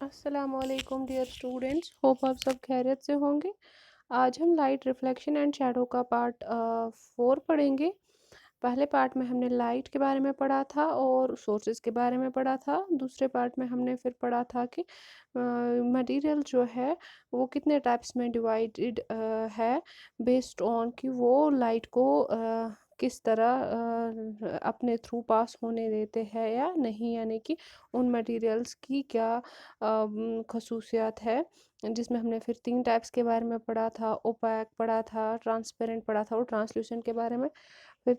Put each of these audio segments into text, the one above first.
अस्सलामुअलैकुम dear students, hope आप सब खैरियत से होंगे। आज हम लाइट रिफ्लेक्शन एंड शैडो का पार्ट 4 पढ़ेंगे। पहले पार्ट में हमने लाइट के बारे में पढ़ा था और सोर्सेज के बारे में पढ़ा था। दूसरे पार्ट में हमने फिर पढ़ा था कि मटेरियल जो है वो कितने टाइप्स में डिवाइडेड है बेस्ड ऑन कि वो लाइट को किस तरह अपने थ्रू पास होने देते हैं या नहीं, यानी कि उन मटेरियल्स की क्या खसूसियात है। जिसमें हमने फिर 3 टाइप्स के बारे में पढ़ा था, ओपैक पढ़ा था, ट्रांसपेरेंट पढ़ा था और ट्रांसल्यूसेंट के बारे में। फिर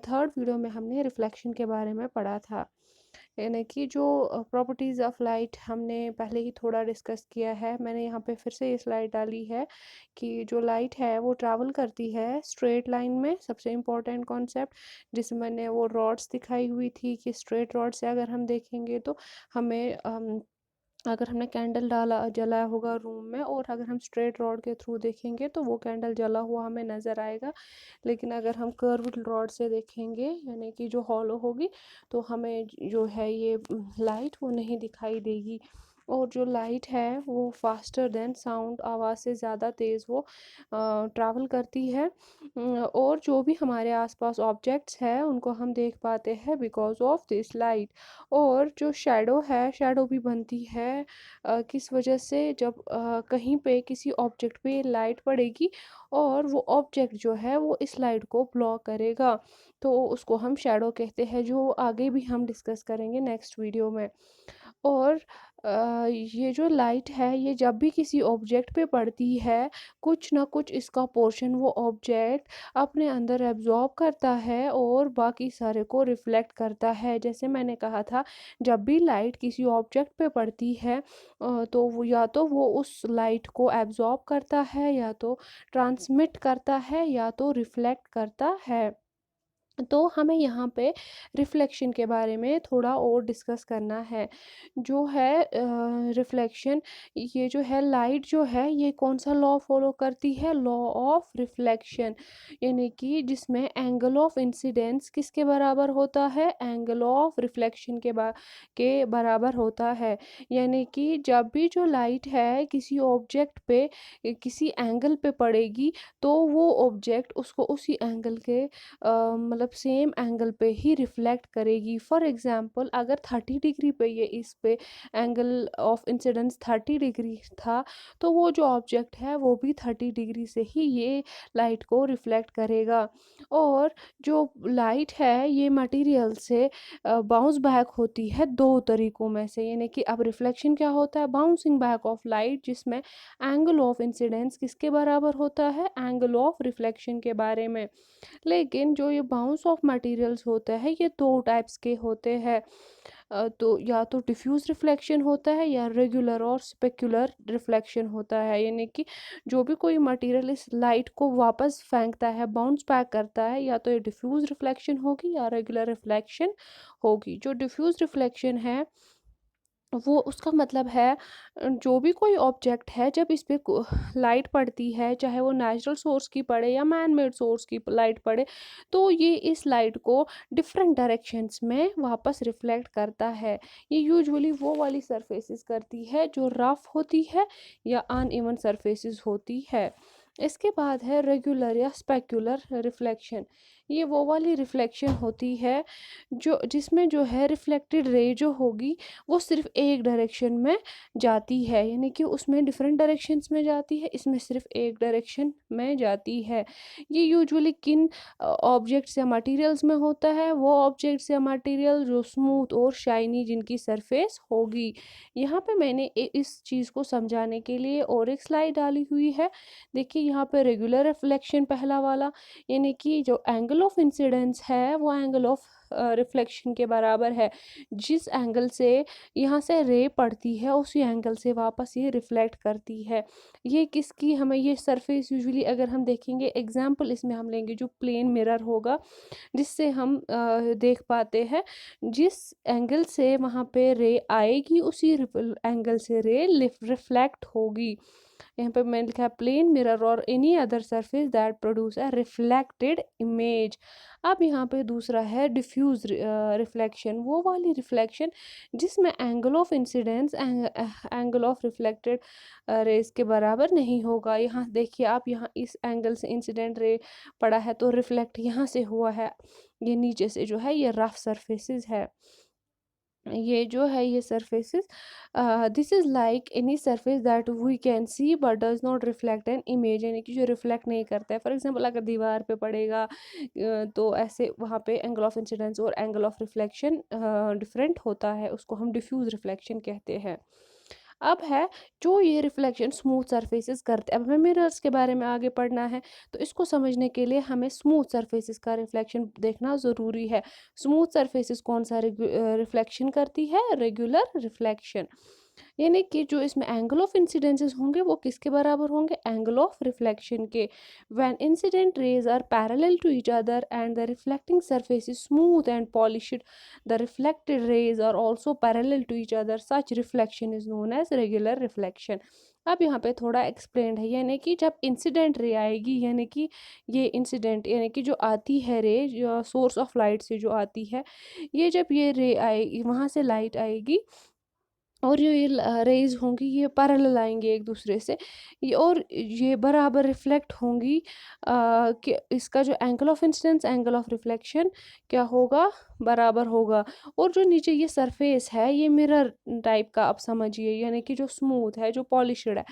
थर्ड वीडियो में हमने रिफ्लेक्शन के बारे में पढ़ा था। यानी कि जो प्रॉपर्टीज़ ऑफ लाइट हमने पहले ही थोड़ा डिस्कस किया है। मैंने यहाँ पे फिर से ये स्लाइड डाली है कि जो लाइट है वो ट्रैवल करती है स्ट्रेट लाइन में। सबसे इम्पोर्टेंट कॉन्सेप्ट जिसमें मैंने वो रॉड्स दिखाई हुई थी कि स्ट्रेट रॉड से अगर हम देखेंगे तो हमें अगर हमने कैंडल डाला जलाया होगा रूम में और अगर हम स्ट्रेट रॉड के थ्रू देखेंगे तो वो कैंडल जला हुआ हमें नज़र आएगा। लेकिन अगर हम कर्व्ड रॉड से देखेंगे यानी कि जो हॉलो होगी तो हमें जो है ये लाइट वो नहीं दिखाई देगी। और जो लाइट है वो फास्टर देन साउंड, आवाज़ से ज़्यादा तेज़ वो ट्रैवल करती है। और जो भी हमारे आसपास ऑब्जेक्ट्स हैं उनको हम देख पाते हैं बिकॉज ऑफ दिस लाइट। और जो शैडो है, शैडो भी बनती है किस वजह से, जब कहीं पे किसी ऑब्जेक्ट पे लाइट पड़ेगी और वो ऑब्जेक्ट जो है वो इस लाइट को ब्लॉक करेगा, तो उसको हम शैडो कहते हैं, जो आगे भी हम डिस्कस करेंगे नेक्स्ट वीडियो में। और ये जो लाइट है ये जब भी किसी ऑब्जेक्ट पे पड़ती है, कुछ ना कुछ इसका पोर्शन वो ऑब्जेक्ट अपने अंदर एब्जॉर्ब करता है और बाकी सारे को रिफ्लेक्ट करता है। जैसे मैंने कहा था, जब भी लाइट किसी ऑब्जेक्ट पे पड़ती है तो वो या तो वो उस लाइट को एब्जॉर्ब करता है, या तो ट्रांसमिट करता है, या तो रिफ्लेक्ट करता है। तो हमें यहाँ पे रिफ्लेक्शन के बारे में थोड़ा और डिस्कस करना है। जो है रिफ्लेक्शन, ये जो है लाइट जो है ये कौन सा लॉ फॉलो करती है, लॉ ऑफ रिफ्लेक्शन। यानी कि जिसमें एंगल ऑफ इंसिडेंस किसके बराबर होता है, एंगल ऑफ रिफ्लेक्शन के बराबर होता है। यानी कि जब भी जो लाइट है किसी ऑब्जेक्ट पे किसी एंगल पे पड़ेगी तो वो ऑब्जेक्ट उसको उसी एंगल के मतलब सेम एंगल पे ही रिफ्लेक्ट करेगी। फॉर एग्जांपल अगर 30 डिग्री पे ये इस पे एंगल ऑफ इंसिडेंस 30 डिग्री था, तो वो जो ऑब्जेक्ट है वो भी 30 डिग्री से ही ये लाइट को रिफ्लेक्ट करेगा। और जो लाइट है ये मटेरियल से बाउंस बैक होती है दो तरीकों में से। यानी कि अब रिफ्लेक्शन क्या होता है, बाउंसिंग बैक ऑफ लाइट, जिसमें एंगल ऑफ इंसिडेंस किसके बराबर होता है, एंगल ऑफ रिफ्लेक्शन के बारे में। लेकिन जो ये बाउंस ऑफ मटेरियल्स होता है ये दो टाइप्स के होते हैं। तो या तो डिफ्यूज रिफ्लेक्शन होता है या रेगुलर और स्पेक्युलर रिफ्लेक्शन होता है। यानी कि जो भी कोई मटेरियल इस लाइट को वापस फेंकता है, बाउंस बैक करता है, या तो ये डिफ्यूज रिफ्लेक्शन होगी या रेगुलर रिफ्लेक्शन होगी। जो डिफ्यूज रिफ्लेक्शन है वो उसका मतलब है जो भी कोई ऑब्जेक्ट है जब इस पे लाइट पड़ती है, चाहे वो नेचुरल सोर्स की पड़े या मैन मेड सोर्स की लाइट पड़े, तो ये इस लाइट को डिफरेंट डायरेक्शंस में वापस रिफ्लेक्ट करता है। ये यूजुअली वो वाली सरफेसेस करती है जो रफ होती है या अनइवन सरफेसेस होती है। इसके बाद है रेगुलर या स्पेक्युलर रिफ्लेक्शन। ये वो वाली रिफ्लेक्शन होती है जो जिसमें जो है रिफ्लेक्टेड रे जो होगी वो सिर्फ एक डायरेक्शन में जाती है। यानी कि उसमें डिफरेंट डायरेक्शंस में जाती है, इसमें सिर्फ एक डायरेक्शन में जाती है। ये यूजुअली किन ऑब्जेक्ट्स या मटेरियल्स में होता है, वो ऑब्जेक्ट्स या मटेरियल जो स्मूथ और शाइनी जिनकी सरफेस होगी। यहाँ पे मैंने इस चीज़ को समझाने के लिए और एक स्लाइड डाली हुई है। देखिए यहाँ पे रेगुलर रिफ्लेक्शन पहला वाला, यानी कि जो एंगल ऑफ इंसिडेंस है वो एंगल ऑफ रिफ्लेक्शन के बराबर है। जिस एंगल से यहाँ से रे पड़ती है उसी एंगल से वापस ये रिफ्लेक्ट करती है। ये किसकी, हमें ये सरफेस यूजुअली अगर हम देखेंगे एग्जांपल इसमें हम लेंगे जो प्लेन मिरर होगा, जिससे हम देख पाते हैं जिस एंगल से वहाँ पे रे आएगी उसी एंगल से रे रिफ्लेक्ट होगी। यहाँ पे मैंने लिखा है प्लेन मिरर और any other surface that produce a reflected image. अब यहाँ पे दूसरा है डिफ्यूज रिफ्लेक्शन, वो वाली रिफ्लेक्शन जिसमें angle of incidence angle of reflected raise के बराबर नहीं होगा। यहाँ देखिए आप, यहाँ इस एंगल से इंसिडेंट रे पड़ा है तो रिफ्लेक्ट यहाँ से हुआ है, ये नीचे से जो है ये रफ सरफेसेस है, ये जो है ये surfaces, this is like any surface that we can see but does not reflect an image, यानी कि जो रिफ्लेक्ट नहीं करता है। फॉर एग्जांपल अगर दीवार पे पड़ेगा तो ऐसे वहाँ पे एंगल ऑफ इंसिडेंस और एंगल ऑफ रिफ्लेक्शन डिफरेंट होता है, उसको हम डिफ्यूज रिफ्लेक्शन कहते हैं। अब है जो ये रिफ्लेक्शन स्मूथ सरफेसेस करते हैं। अब हमें मिरर्स के बारे में आगे पढ़ना है, तो इसको समझने के लिए हमें स्मूथ सरफेसेस का रिफ्लेक्शन देखना ज़रूरी है। स्मूथ सरफेसेस कौन सा रिफ्लेक्शन करती है? Regular reflection. यानी कि जो इसमें एंगल ऑफ इंसिडेंसेस होंगे वो किसके बराबर होंगे? एंगल ऑफ रिफ्लेक्शन के। When incident rays are parallel to each other and the reflecting surface is smooth and polished, the reflected rays are also parallel to each other, such reflection is known as regular reflection। अब यहाँ पे थोड़ा explain है, यानी कि जब incident ray आएगी, यानी कि ये इंसिडेंट यानी कि जो आती है रे, जो सोर्स ऑफ लाइट से जो आती है, ये जब ये रे आएगी, वहाँ से लाइट आएगी और जो ये रेज़ होंगी ये पैरेलल आएंगे एक दूसरे से, ये और ये बराबर रिफ्लेक्ट होंगी, कि इसका जो angle of incidence angle of reflection क्या होगा? बराबर होगा। और जो नीचे ये सरफेस है ये मिरर टाइप का आप समझिए, यानी कि जो स्मूथ है, जो पॉलिश्ड है,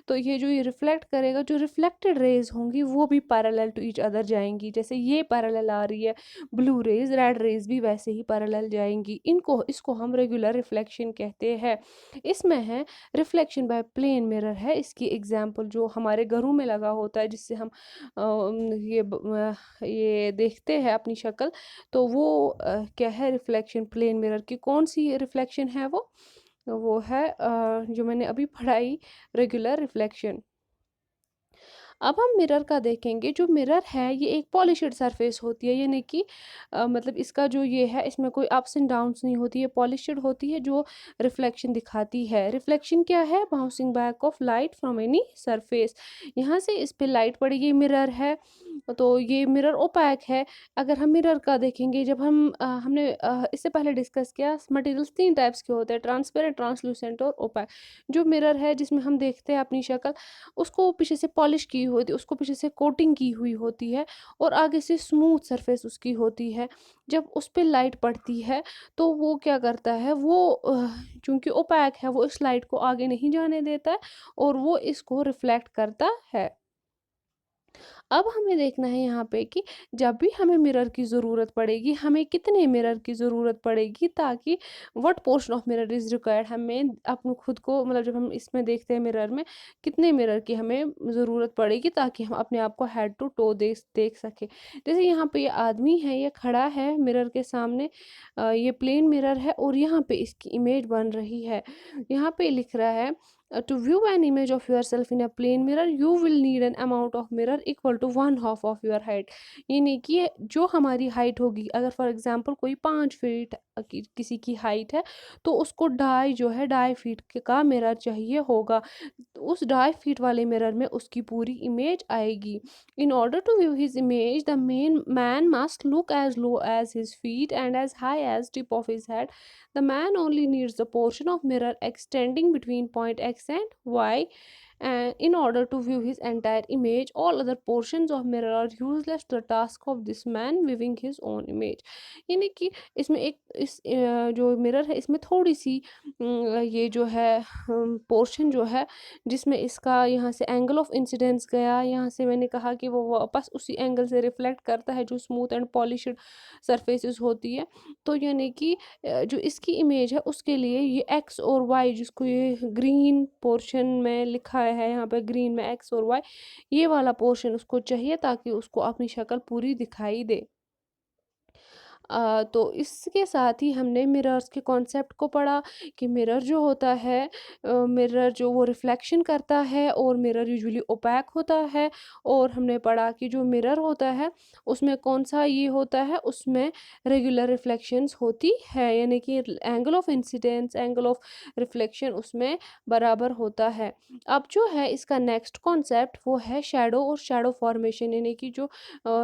तो ये रिफ्लेक्ट करेगा, जो रिफ्लेक्टेड रेज होंगी वो भी पैरेलल टू ईच अदर जाएंगी। जैसे ये पैरेलल आ रही है ब्लू रेज, रेड रेज भी वैसे ही पैरेलल जाएंगी। इसको हम रेगुलर रिफ्लेक्शन कहते हैं। इसमें है रिफ्लेक्शन बाय प्लेन मिरर है, इसकी एग्जांपल जो हमारे घरों में लगा होता है, जिससे हम ये देखते हैं अपनी शक्ल, तो वो क्या है? रिफ्लेक्शन प्लेन मिरर की। कौन सी रिफ्लेक्शन है वो है जो मैंने अभी पढ़ाई, रेगुलर रिफ्लेक्शन। अब हम मिरर का देखेंगे। जो मिरर है ये एक पॉलिश्ड सरफेस होती है, यानी कि मतलब इसका जो ये है, इसमें कोई अप्स एंड डाउन्स नहीं होती है, पॉलिश्ड होती है, जो रिफ्लेक्शन दिखाती है। रिफ्लेक्शन क्या है? Bouncing back of light from any surface. यहाँ से इस पे लाइट पड़ेगी, मिरर है तो ये मिरर ओपैक है। अगर हम मिरर का देखेंगे, जब हमने इससे पहले डिस्कस किया, मटेरियल्स 3 टाइप्स के होते हैं, ट्रांसपेरेंट, ट्रांसलूसेंट और ओपैक। जो मिरर है जिसमें हम देखते हैं अपनी शक्ल, उसको पीछे से पॉलिश की होती है, उसको पीछे से कोटिंग की हुई होती है और आगे से स्मूथ सरफेस उसकी होती है। जब उस पे लाइट पड़ती है तो वो क्या करता है, वो चूंकि ओपैक है, वो इस लाइट को आगे नहीं जाने देता है और वो इसको रिफ्लेक्ट करता है। अब हमें देखना है यहाँ पे कि जब भी हमें मिरर की ज़रूरत पड़ेगी, हमें कितने मिरर की ज़रूरत पड़ेगी, ताकि what portion of mirror is required, हमें अपने खुद को, मतलब जब हम इसमें देखते हैं मिरर में, कितने मिरर की हमें ज़रूरत पड़ेगी ताकि हम अपने आप को हेड टू टो देख सकें। जैसे यहाँ पे ये आदमी है, ये खड़ा है मिरर के सामने, ये प्लेन मिरर है और यहाँ पे इसकी इमेज बन रही है। यहाँ पे लिख रहा है, to view an image of yourself in a plane mirror you will need an amount of mirror equal to 1/2 of your height। यानी कि जो हमारी हाइट होगी, अगर फॉर एग्जांपल कोई 5 फीट किसी की हाइट है, तो उसको ढाई फीट का मिरर चाहिए होगा। तो उस 2.5 फीट वाले मिरर में उसकी पूरी इमेज आएगी। In order to view his image the men man must look as low as his feet and as high as tip of his head. The man only needs the portion of mirror extending between point X and Y in order to view his entire image. All other portions of mirror are useless to the task of this man viewing his own image। यानी कि इसमें जो mirror है इसमें थोड़ी सी ये जो है पोर्शन जो है, जिसमें इसका यहाँ से एंगल ऑफ इंसिडेंस गया, यहाँ से मैंने कहा कि वो वापस उसी एंगल से रिफ्लेक्ट करता है जो स्मूथ एंड पॉलिश्ड सरफेसेस होती है। तो यानी कि जो इसकी इमेज है उसके लिए ये एक्स और वाई, जिसको ये ग्रीन पोर्शन में लिखा है, यहाँ पे ग्रीन में एक्स और वाई, ये वाला पोर्शन उसको चाहिए ताकि उसको अपनी शक्ल पूरी दिखाई दे। तो इसके साथ ही हमने मिरर्स के कॉन्सेप्ट को पढ़ा कि मिरर जो होता है, मिरर जो वो रिफ्लेक्शन करता है और मिरर यूजुअली ओपैक होता है। और हमने पढ़ा कि जो मिरर होता है उसमें कौन सा ये होता है, उसमें रेगुलर रिफ्लेक्शंस होती है, यानी कि angle of incidence angle of reflection उसमें बराबर होता है। अब जो है इसका नेक्स्ट कॉन्सेप्ट वो है शैडो और शैडो फॉर्मेशन, यानी कि जो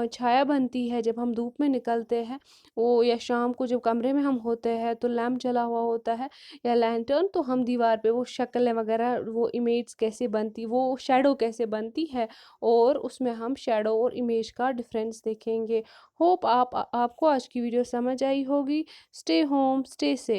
छाया बनती है जब हम धूप में निकलते हैं, वो या शाम को जब कमरे में हम होते हैं तो लैंप जला हुआ होता है या लैंटर्न, तो हम दीवार पे वो शक्लें वगैरह, वो इमेज कैसे बनती, वो शैडो कैसे बनती है, और उसमें हम शैडो और इमेज का डिफरेंस देखेंगे। होप आपको आज की वीडियो समझ आई होगी। Stay home, stay safe.